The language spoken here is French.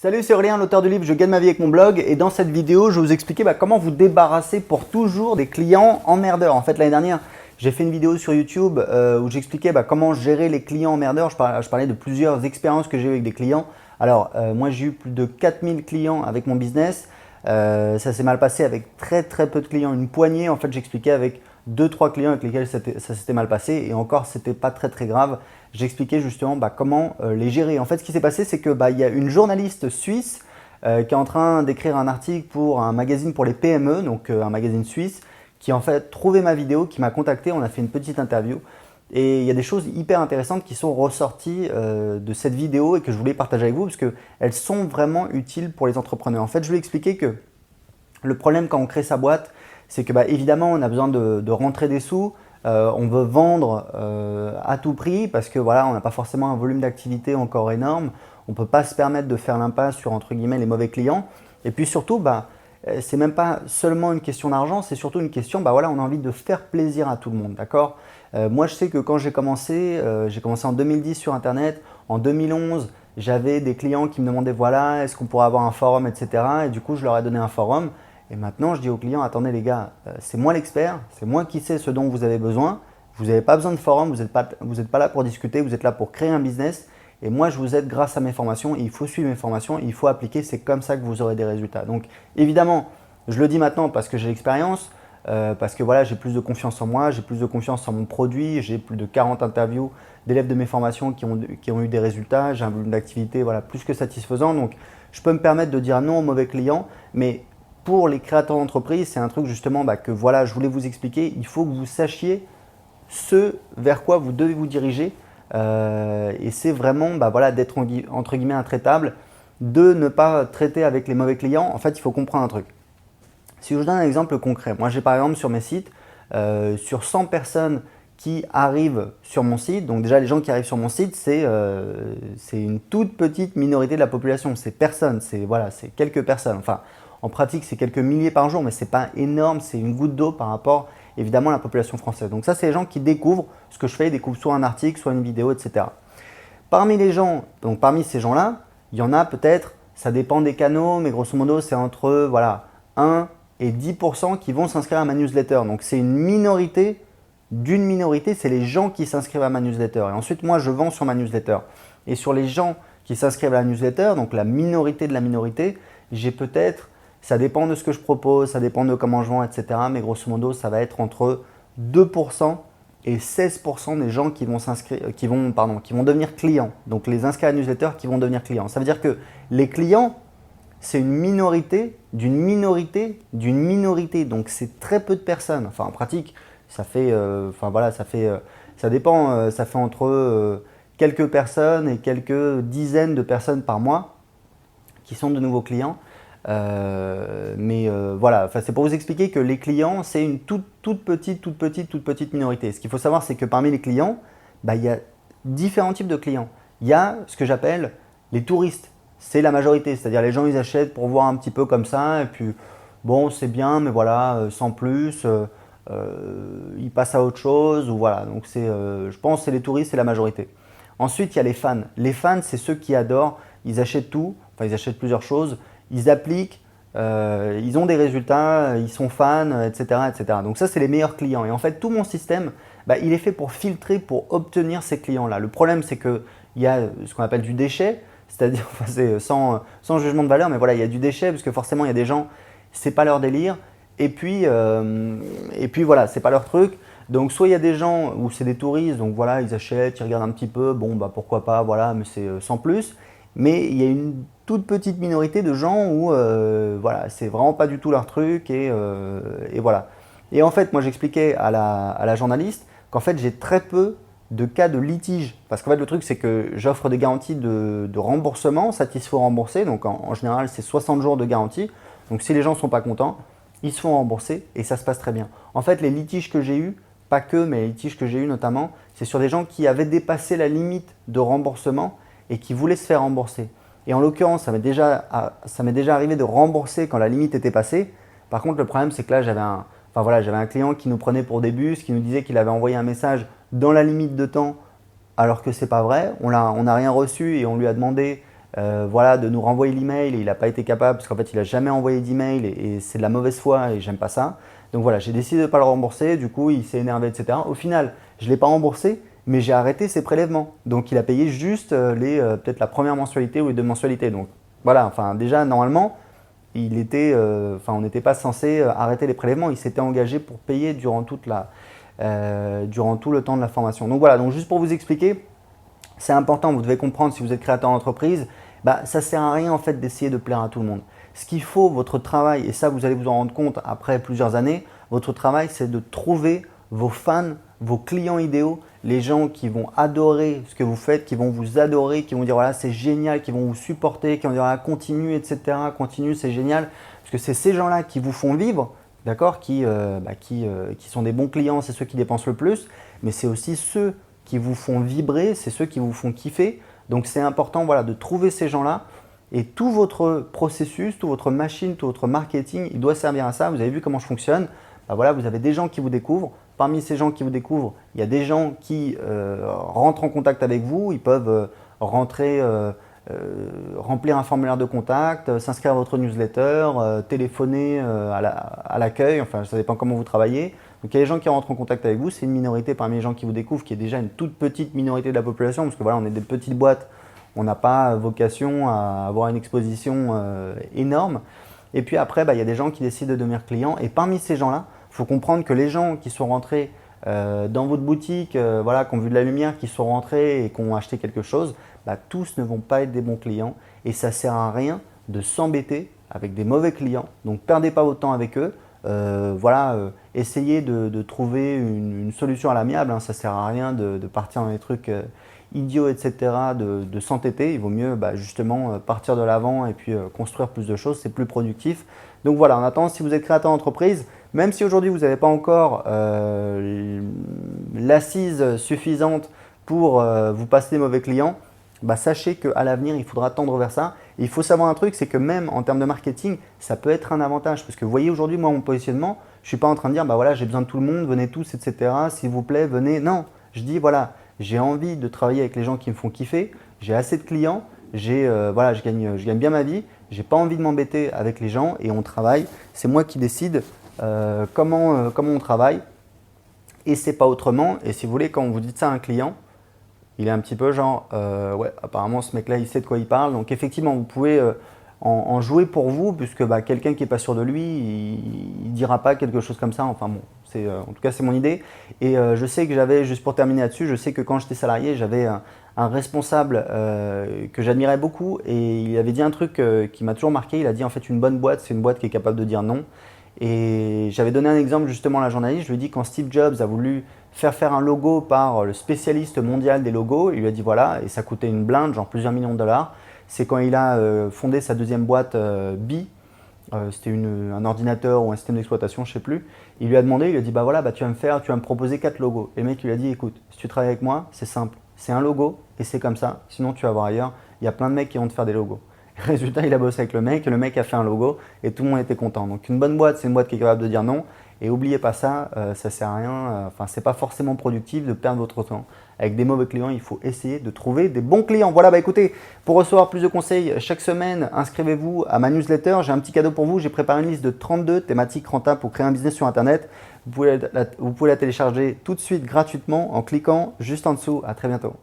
Salut, c'est Aurélien, l'auteur du livre Je gagne ma vie avec mon blog, et dans cette vidéo, je vais vous expliquer comment vous débarrasser pour toujours des clients emmerdeurs. En fait, l'année dernière, j'ai fait une vidéo sur YouTube où j'expliquais comment gérer les clients emmerdeurs. Je parlais de plusieurs expériences que j'ai eues avec des clients. Alors, moi, j'ai eu plus de 4000 clients avec mon business. Ça s'est mal passé avec très peu de clients, une poignée. En fait, j'expliquais avec 2-3 clients avec lesquels ça s'était mal passé, et encore, c'était pas très grave. J'expliquais justement comment les gérer. En fait, ce qui s'est passé, c'est que il y a une journaliste suisse qui est en train d'écrire un article pour un magazine pour les PME, donc un magazine suisse, qui en fait trouvé ma vidéo, qui m'a contacté. On a fait une petite interview. Et il y a des choses hyper intéressantes qui sont ressorties de cette vidéo et que je voulais partager avec vous parce qu'elles sont vraiment utiles pour les entrepreneurs. En fait, je vais expliquer que le problème quand on crée sa boîte, c'est que évidemment, on a besoin de rentrer des sous. On veut vendre à tout prix parce que voilà, on n'a pas forcément un volume d'activité encore énorme. On ne peut pas se permettre de faire l'impasse sur entre guillemets les mauvais clients. Et puis surtout, c'est même pas seulement une question d'argent, c'est surtout une question, voilà, on a envie de faire plaisir à tout le monde, d'accord? Moi, je sais que quand j'ai commencé en 2010 sur Internet. En 2011, j'avais des clients qui me demandaient, voilà, est-ce qu'on pourrait avoir un forum, etc. Et du coup, je leur ai donné un forum. Et maintenant, je dis aux clients, attendez les gars, c'est moi l'expert, c'est moi qui sais ce dont vous avez besoin. Vous n'avez pas besoin de forum, vous n'êtes pas là pour discuter, vous êtes là pour créer un business. Et moi, je vous aide grâce à mes formations. Et il faut suivre mes formations, il faut appliquer, c'est comme ça que vous aurez des résultats. Donc évidemment, je le dis maintenant parce que j'ai l'expérience, parce que voilà, j'ai plus de confiance en moi, j'ai plus de confiance en mon produit, j'ai plus de 40 interviews d'élèves de mes formations qui ont eu des résultats, j'ai un volume d'activité plus que satisfaisant. Donc je peux me permettre de dire non aux mauvais clients, mais pour les créateurs d'entreprise, c'est un truc justement que voilà, je voulais vous expliquer. Il faut que vous sachiez ce vers quoi vous devez vous diriger. Et c'est vraiment voilà, d'être entre guillemets intraitable, de ne pas traiter avec les mauvais clients. En fait, il faut comprendre un truc. Si je vous donne un exemple concret, moi j'ai par exemple sur mes sites, sur 100 personnes qui arrivent sur mon site, donc déjà les gens qui arrivent sur mon site, c'est une toute petite minorité de la population, c'est personne, c'est quelques personnes. Enfin, en pratique, c'est quelques milliers par jour, mais ce n'est pas énorme, c'est une goutte d'eau par rapport évidemment à la population française. Donc ça, c'est les gens qui découvrent ce que je fais, ils découvrent soit un article, soit une vidéo, etc. Parmi les gens, donc parmi ces gens-là, il y en a peut-être, ça dépend des canaux, mais grosso modo, c'est entre 1 et 10% qui vont s'inscrire à ma newsletter. Donc c'est une minorité d'une minorité, c'est les gens qui s'inscrivent à ma newsletter. Et ensuite, moi, je vends sur ma newsletter. Et sur les gens qui s'inscrivent à la newsletter, donc la minorité de la minorité, j'ai peut-être, ça dépend de ce que je propose, ça dépend de comment je vends, etc. Mais grosso modo, ça va être entre 2% et 16% des gens qui vont devenir clients. Donc les inscrits à la newsletter qui vont devenir clients. Ça veut dire que les clients, c'est une minorité d'une minorité d'une minorité. Donc c'est très peu de personnes. Enfin en pratique, ça fait, ça dépend, ça fait entre quelques personnes et quelques dizaines de personnes par mois qui sont de nouveaux clients. Voilà, c'est pour vous expliquer que les clients, c'est une toute petite minorité. Ce qu'il faut savoir, c'est que parmi les clients, il y a différents types de clients. Il y a ce que j'appelle les touristes. C'est la majorité, c'est-à-dire les gens, ils achètent pour voir un petit peu comme ça, et puis bon, c'est bien, mais voilà, sans plus, ils passent à autre chose, ou voilà. Donc je pense que c'est les touristes, c'est la majorité. Ensuite, il y a les fans. Les fans, c'est ceux qui adorent, ils achètent tout, enfin ils achètent plusieurs choses, ils appliquent, ils ont des résultats, ils sont fans, etc. Donc ça, c'est les meilleurs clients. Et en fait, tout mon système, il est fait pour filtrer, pour obtenir ces clients-là. Le problème, c'est qu'il y a ce qu'on appelle du déchet, c'est-à-dire, c'est sans jugement de valeur, mais voilà, il y a du déchet parce que forcément, il y a des gens, c'est pas leur délire. Et puis voilà, c'est pas leur truc. Donc soit il y a des gens où c'est des touristes, donc voilà, ils achètent, ils regardent un petit peu, bon pourquoi pas, voilà, mais c'est sans plus. Mais il y a une toute petite minorité de gens où voilà, c'est vraiment pas du tout leur truc et voilà. Et en fait, moi j'expliquais à la journaliste qu'en fait j'ai très peu de cas de litige. Parce qu'en fait le truc c'est que j'offre des garanties de remboursement, satisfait ou remboursé. Donc en général c'est 60 jours de garantie. Donc si les gens ne sont pas contents, ils se font rembourser et ça se passe très bien. En fait les litiges que j'ai eus, pas que, mais les litiges que j'ai eus notamment, c'est sur des gens qui avaient dépassé la limite de remboursement et qui voulaient se faire rembourser. Et en l'occurrence, ça m'est déjà arrivé de rembourser quand la limite était passée. Par contre, le problème, c'est que là, j'avais un client qui nous prenait pour des bus, qui nous disait qu'il avait envoyé un message dans la limite de temps, alors que ce n'est pas vrai. On n'a rien reçu et on lui a demandé voilà, de nous renvoyer l'email et il n'a pas été capable parce qu'en fait il n'a jamais envoyé d'email et c'est de la mauvaise foi et j'aime pas ça. Donc voilà, j'ai décidé de ne pas le rembourser, du coup il s'est énervé, etc. Au final, je ne l'ai pas remboursé, mais j'ai arrêté ses prélèvements. Donc il a payé juste peut-être la première mensualité ou les 2 mensualités. Donc voilà, enfin déjà normalement, on n'était pas censé arrêter les prélèvements, il s'était engagé pour payer durant tout le temps de la formation. Donc voilà, donc juste pour vous expliquer, c'est important, vous devez comprendre si vous êtes créateur d'entreprise, ça ne sert à rien en fait d'essayer de plaire à tout le monde. Ce qu'il faut, votre travail, et ça vous allez vous en rendre compte après plusieurs années, votre travail c'est de trouver vos fans, vos clients idéaux, les gens qui vont adorer ce que vous faites, qui vont vous adorer, qui vont dire voilà c'est génial, qui vont vous supporter, qui vont dire voilà continue, etc. Continue, c'est génial. Parce que c'est ces gens-là qui vous font vivre, d'accord, qui sont des bons clients, c'est ceux qui dépensent le plus, mais c'est aussi ceux qui vous font vibrer, c'est ceux qui vous font kiffer. Donc c'est important voilà, de trouver ces gens-là et tout votre processus, toute votre machine, tout votre marketing, il doit servir à ça. Vous avez vu comment je fonctionne. Voilà, vous avez des gens qui vous découvrent. Parmi ces gens qui vous découvrent, il y a des gens qui rentrent en contact avec vous. Ils peuvent remplir un formulaire de contact, s'inscrire à votre newsletter, téléphoner à l'accueil. Enfin, ça dépend comment vous travaillez. Donc il y a des gens qui rentrent en contact avec vous, c'est une minorité parmi les gens qui vous découvrent, qui est déjà une toute petite minorité de la population, parce que voilà, on est des petites boîtes, on n'a pas vocation à avoir une exposition énorme. Et puis après, il y a des gens qui décident de devenir clients, et parmi ces gens-là, il faut comprendre que les gens qui sont rentrés dans votre boutique, voilà, qui ont vu de la lumière, qui sont rentrés et qui ont acheté quelque chose, tous ne vont pas être des bons clients, et ça ne sert à rien de s'embêter avec des mauvais clients. Donc perdez pas votre temps avec eux. Essayez de trouver une solution à l'amiable, hein. Ça ne sert à rien de partir dans des trucs idiots, etc., de s'entêter. Il vaut mieux justement partir de l'avant et puis construire plus de choses, c'est plus productif. Donc voilà, en attendant, si vous êtes créateur d'entreprise, même si aujourd'hui vous n'avez pas encore l'assise suffisante pour vous passer des mauvais clients, sachez qu'à l'avenir, il faudra tendre vers ça. Et il faut savoir un truc, c'est que même en termes de marketing, ça peut être un avantage. Parce que vous voyez aujourd'hui, moi, mon positionnement, je ne suis pas en train de dire, voilà, j'ai besoin de tout le monde, venez tous, etc. S'il vous plaît, venez. Non, je dis, voilà, j'ai envie de travailler avec les gens qui me font kiffer. J'ai assez de clients, je gagne bien ma vie. Je n'ai pas envie de m'embêter avec les gens et on travaille. C'est moi qui décide comment on travaille. Et c'est pas autrement. Et si vous voulez, quand vous dites ça à un client, il est un petit peu genre, ouais, apparemment ce mec-là, il sait de quoi il parle. Donc effectivement, vous pouvez en jouer pour vous, puisque quelqu'un qui n'est pas sûr de lui, il ne dira pas quelque chose comme ça. Enfin bon, en tout cas, c'est mon idée. Et je sais que j'avais, juste pour terminer là-dessus, je sais que quand j'étais salarié, j'avais un responsable que j'admirais beaucoup et il avait dit un truc qui m'a toujours marqué. Il a dit en fait, une bonne boîte, c'est une boîte qui est capable de dire non. Et j'avais donné un exemple justement à la journaliste, je lui ai dit quand Steve Jobs a voulu faire un logo par le spécialiste mondial des logos, il lui a dit voilà, et ça coûtait une blinde, genre plusieurs millions de dollars, c'est quand il a fondé sa deuxième boîte Bi, c'était un ordinateur ou un système d'exploitation, je ne sais plus, il lui a demandé, il lui a dit voilà, tu vas me proposer 4 logos. Et le mec il lui a dit écoute, si tu travailles avec moi, c'est simple, c'est un logo et c'est comme ça, sinon tu vas voir ailleurs, il y a plein de mecs qui vont te faire des logos. Résultat, il a bossé avec le mec a fait un logo et tout le monde était content. Donc une bonne boîte, c'est une boîte qui est capable de dire non. Et n'oubliez pas ça, ça sert à rien. C'est pas forcément productif de perdre votre temps. Avec des mauvais clients, il faut essayer de trouver des bons clients. Voilà, écoutez, pour recevoir plus de conseils chaque semaine, inscrivez-vous à ma newsletter. J'ai un petit cadeau pour vous. J'ai préparé une liste de 32 thématiques rentables pour créer un business sur Internet. Vous pouvez la télécharger tout de suite gratuitement en cliquant juste en dessous. À très bientôt.